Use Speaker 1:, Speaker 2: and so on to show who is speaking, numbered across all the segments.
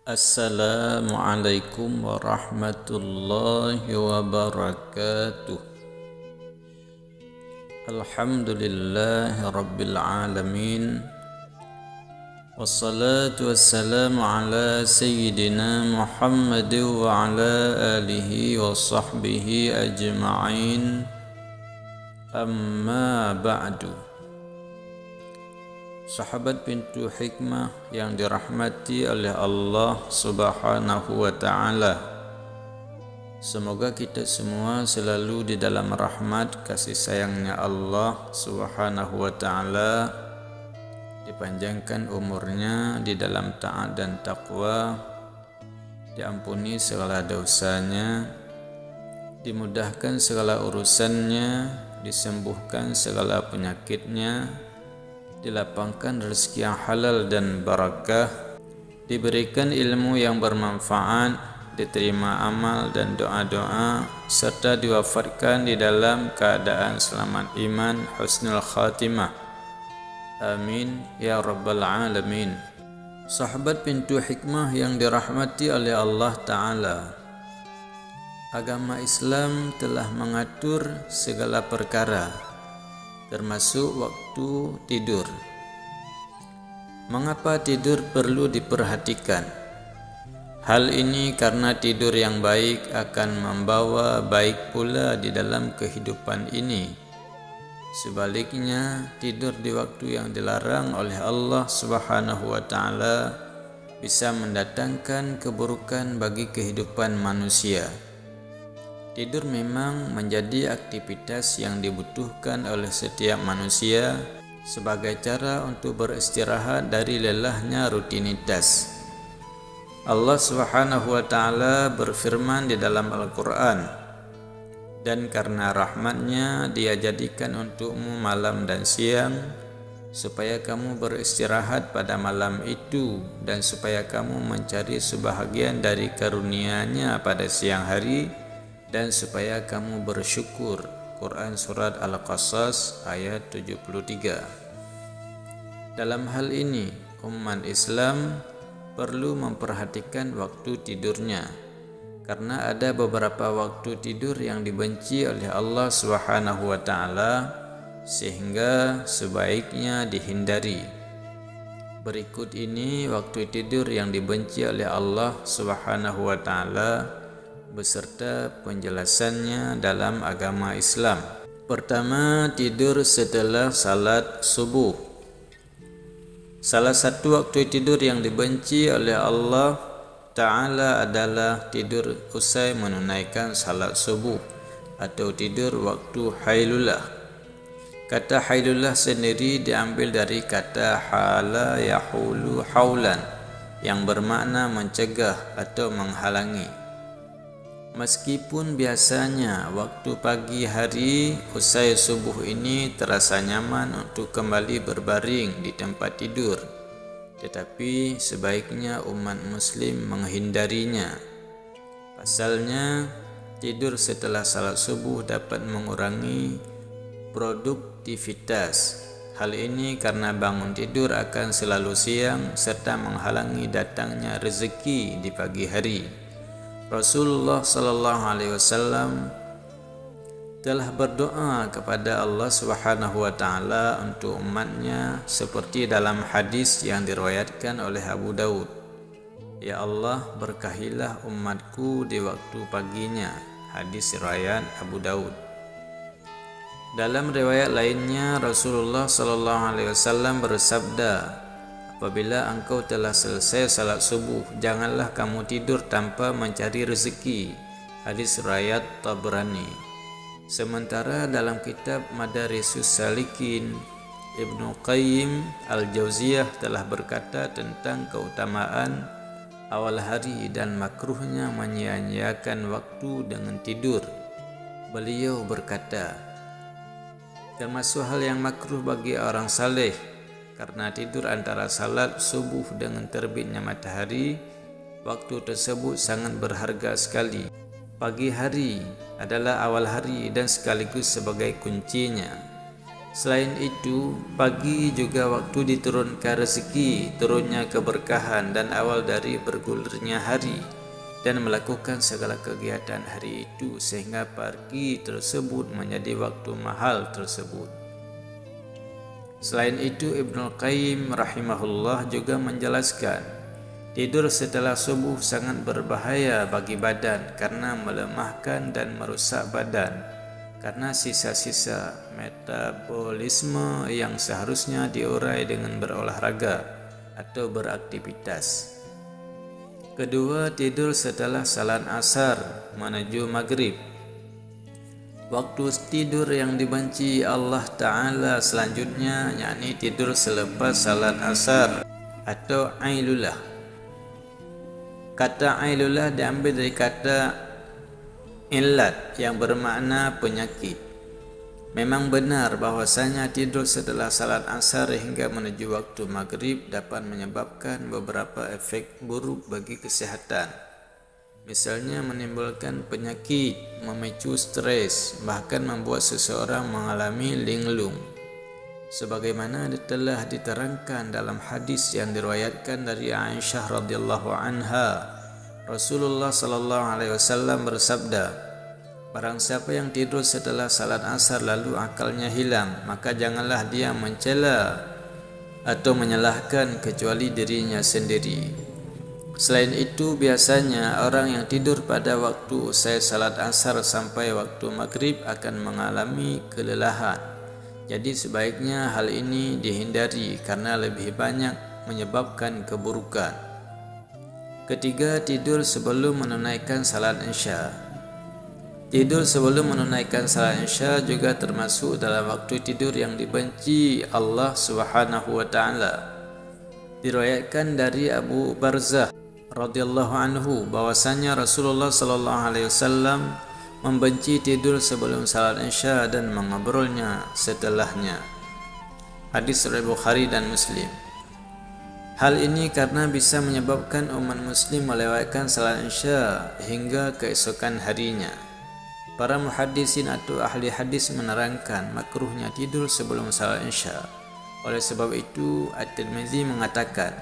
Speaker 1: Assalamualaikum warahmatullahi wabarakatuh. Alhamdulillahi rabbil alamin. Wassalatu wassalamu ala sayyidina Muhammad wa ala alihi wa sahbihi ajma'in. Amma ba'du. Sahabat pintu hikmah yang dirahmati oleh Allah Subhanahu wa ta'ala, semoga kita semua selalu di dalam rahmat kasih sayangnya Allah Subhanahu wa ta'ala, dipanjangkan umurnya di dalam taat dan taqwa, diampuni segala dosanya, dimudahkan segala urusannya, disembuhkan segala penyakitnya, dilapangkan rezeki yang halal dan barakah, diberikan ilmu yang bermanfaat, diterima amal dan doa-doa, serta diwafatkan di dalam keadaan selamat iman, husnul khatimah. Amin ya rabbal alamin. Sahabat pintu hikmah yang dirahmati oleh Allah Ta'ala, agama Islam telah mengatur segala perkara, termasuk waktu tidur. Mengapa tidur perlu diperhatikan? Hal ini karena tidur yang baik akan membawa baik pula di dalam kehidupan ini. Sebaliknya, tidur di waktu yang dilarang oleh Allah Subhanahu wa ta'ala bisa mendatangkan keburukan bagi kehidupan manusia. Tidur memang menjadi aktivitas yang dibutuhkan oleh setiap manusia sebagai cara untuk beristirahat dari lelahnya rutinitas. Allah Subhanahu wa ta'ala berfirman di dalam Al-Quran, "Dan karena rahmatnya Dia jadikan untukmu malam dan siang, supaya kamu beristirahat pada malam itu, dan supaya kamu mencari sebahagian dari karunia-Nya pada siang hari, dan supaya kamu bersyukur." Quran Surat Al-Qasas ayat 73. Dalam hal ini, umat Islam perlu memperhatikan waktu tidurnya, karena ada beberapa waktu tidur yang dibenci oleh Allah Subhanahu wa ta'ala, sehingga sebaiknya dihindari. Berikut ini waktu tidur yang dibenci oleh Allah Subhanahu wa ta'ala beserta penjelasannya dalam agama Islam. Pertama, tidur setelah salat subuh. Salah satu waktu tidur yang dibenci oleh Allah Ta'ala adalah tidur usai menunaikan salat subuh atau tidur waktu hailulah. Kata hailulah sendiri diambil dari kata hala yahulu haulan, yang bermakna mencegah atau menghalangi. Meskipun biasanya waktu pagi hari usai subuh ini terasa nyaman untuk kembali berbaring di tempat tidur, tetapi sebaiknya umat muslim menghindarinya. Pasalnya, tidur setelah salat subuh dapat mengurangi produktivitas. Hal ini karena bangun tidur akan selalu siang serta menghalangi datangnya rezeki di pagi hari. Rasulullah sallallahu alaihi wasallam telah berdoa kepada Allah Subhanahu wa ta'ala untuk umatnya seperti dalam hadis yang diriwayatkan oleh Abu Daud. "Ya Allah, berkahilah umatku di waktu paginya." Hadis riwayat Abu Daud. Dalam riwayat lainnya, Rasulullah sallallahu alaihi wasallam bersabda, "Apabila engkau telah selesai salat subuh, janganlah kamu tidur tanpa mencari rezeki." Hadis riwayat Tabrani. Sementara dalam kitab Madarisus Salikin, Ibnu Qayyim Al-Jauziyah telah berkata tentang keutamaan awal hari dan makruhnya menyia-nyiakan waktu dengan tidur. Beliau berkata, termasuk hal yang makruh bagi orang saleh, karena tidur antara salat subuh dengan terbitnya matahari, waktu tersebut sangat berharga sekali. Pagi hari adalah awal hari dan sekaligus sebagai kuncinya. Selain itu, pagi juga waktu diturunkan rezeki, turunnya keberkahan dan awal dari bergulirnya hari, dan melakukan segala kegiatan hari itu, sehingga pagi tersebut menjadi waktu mahal tersebut. Selain itu, Ibnul Qayyim rahimahullah juga menjelaskan, tidur setelah subuh sangat berbahaya bagi badan karena melemahkan dan merusak badan, karena sisa-sisa metabolisme yang seharusnya diurai dengan berolahraga atau beraktivitas. Kedua, tidur setelah salat asar menuju maghrib. Waktu tidur yang dibenci Allah Ta'ala selanjutnya yakni tidur selepas salat asar atau ailulah. Kata ailulah diambil dari kata illat yang bermakna penyakit. Memang benar bahwasanya tidur setelah salat asar hingga menuju waktu maghrib dapat menyebabkan beberapa efek buruk bagi kesehatan. Misalnya menimbulkan penyakit, memicu stres, bahkan membuat seseorang mengalami linglung. Sebagaimana telah diterangkan dalam hadis yang diriwayatkan dari Aisyah radhiyallahu anha, Rasulullah sallallahu alaihi wasallam bersabda, barang siapa yang tidur setelah salat asar lalu akalnya hilang, maka janganlah dia mencela atau menyalahkan kecuali dirinya sendiri. Selain itu, biasanya orang yang tidur pada waktu usai salat asar sampai waktu maghrib akan mengalami kelelahan. Jadi sebaiknya hal ini dihindari karena lebih banyak menyebabkan keburukan. Ketiga, tidur sebelum menunaikan salat Isya. Tidur sebelum menunaikan salat Isya juga termasuk dalam waktu tidur yang dibenci Allah Subhanahu wa taala. Diriwayatkan dari Abu Barzah radhiyallahu anhu bahwasanya Rasulullah sallallahu alaihi wasallam membenci tidur sebelum salat Isya dan mengobrolnya setelahnya. Hadis riwayat Bukhari dan Muslim. Hal ini karena bisa menyebabkan umat muslim melewatkan salat Isya hingga keesokan harinya. Para muhaddisin atau ahli hadis menerangkan makruhnya tidur sebelum salat Isya. Oleh sebab itu, At-Tirmizi mengatakan,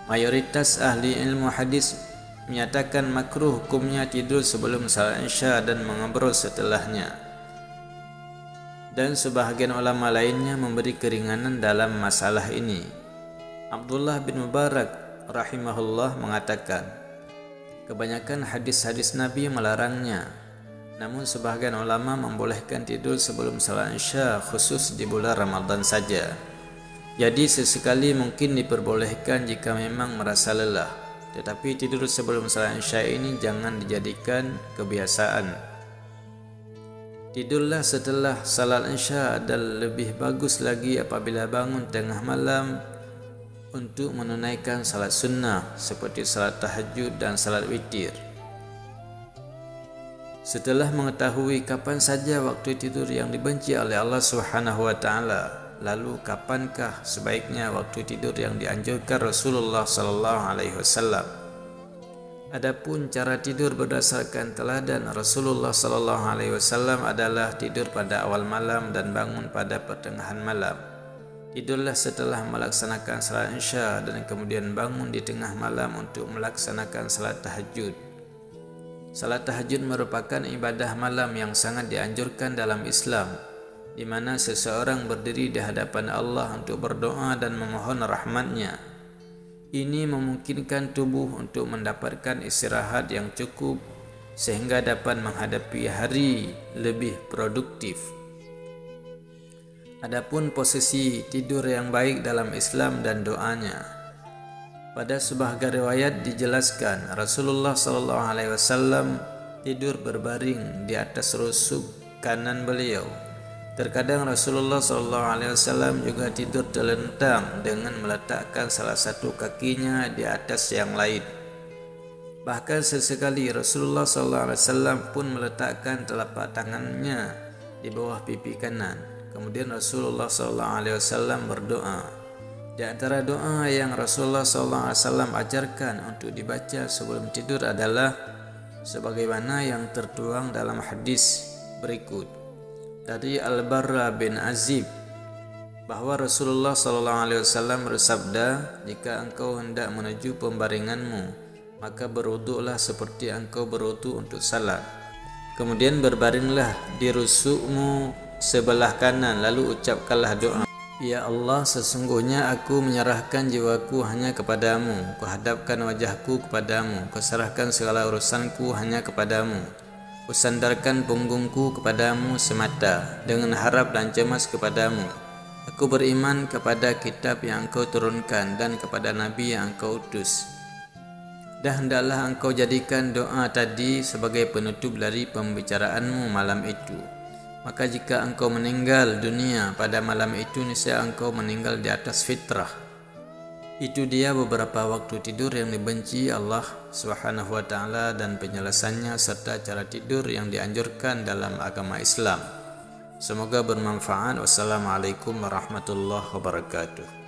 Speaker 1: mayoritas ahli ilmu hadis menyatakan makruh hukumnya tidur sebelum salat Isya dan mengobrol setelahnya. Dan sebahagian ulama lainnya memberi keringanan dalam masalah ini. Abdullah bin Mubarak rahimahullah mengatakan, kebanyakan hadis-hadis Nabi melarangnya. Namun sebahagian ulama membolehkan tidur sebelum salat Isya khusus di bulan Ramadan saja. Jadi sesekali mungkin diperbolehkan jika memang merasa lelah. Tetapi tidur sebelum salat Isya ini jangan dijadikan kebiasaan. Tidurlah setelah salat Isya dan lebih bagus lagi apabila bangun tengah malam untuk menunaikan salat sunnah seperti salat tahajud dan salat witir. Setelah mengetahui kapan saja waktu tidur yang dibenci oleh Allah Subhanahu wa taala, lalu kapankah sebaiknya waktu tidur yang dianjurkan Rasulullah sallallahu alaihi wasallam? Adapun cara tidur berdasarkan teladan Rasulullah sallallahu alaihi wasallam adalah tidur pada awal malam dan bangun pada pertengahan malam. Tidurlah setelah melaksanakan salat Isya dan kemudian bangun di tengah malam untuk melaksanakan salat tahajud. Salat tahajud merupakan ibadah malam yang sangat dianjurkan dalam Islam, di mana seseorang berdiri di hadapan Allah untuk berdoa dan memohon rahmat-Nya. Ini memungkinkan tubuh untuk mendapatkan istirahat yang cukup sehingga dapat menghadapi hari lebih produktif. Adapun posisi tidur yang baik dalam Islam dan doanya. Pada sebahagian riwayat dijelaskan Rasulullah sallallahu alaihi wasallam tidur berbaring di atas rusuk kanan beliau. Terkadang Rasulullah sallallahu alaihi wasallam juga tidur terlentang dengan meletakkan salah satu kakinya di atas yang lain. Bahkan sesekali Rasulullah sallallahu alaihi wasallam pun meletakkan telapak tangannya di bawah pipi kanan. Kemudian Rasulullah sallallahu alaihi wasallam berdoa. Di antara doa yang Rasulullah SAW ajarkan untuk dibaca sebelum tidur adalah sebagaimana yang tertuang dalam hadis berikut dari Al-Barra bin Azib bahwa Rasulullah SAW bersabda, jika engkau hendak menuju pembaringanmu, maka berwuduklah seperti engkau berwuduk untuk salat. Kemudian berbaringlah di rusukmu sebelah kanan, lalu ucapkanlah doa, Ya Allah, sesungguhnya aku menyerahkan jiwaku hanya kepadamu, kuhadapkan wajahku kepadamu, kuserahkan segala urusanku hanya kepadamu, kusandarkan punggungku kepadamu semata, dengan harap dan cemas kepadamu. Aku beriman kepada kitab yang engkau turunkan dan kepada nabi yang engkau utus. Dan hendaklah engkau jadikan doa tadi sebagai penutup dari pembicaraanmu malam itu. Maka jika engkau meninggal dunia pada malam itu, niscaya engkau meninggal di atas fitrah. Itu dia beberapa waktu tidur yang dibenci Allah Subhanahu wa taala dan penjelasannya serta cara tidur yang dianjurkan dalam agama Islam. Semoga bermanfaat. Wassalamualaikum warahmatullahi wabarakatuh.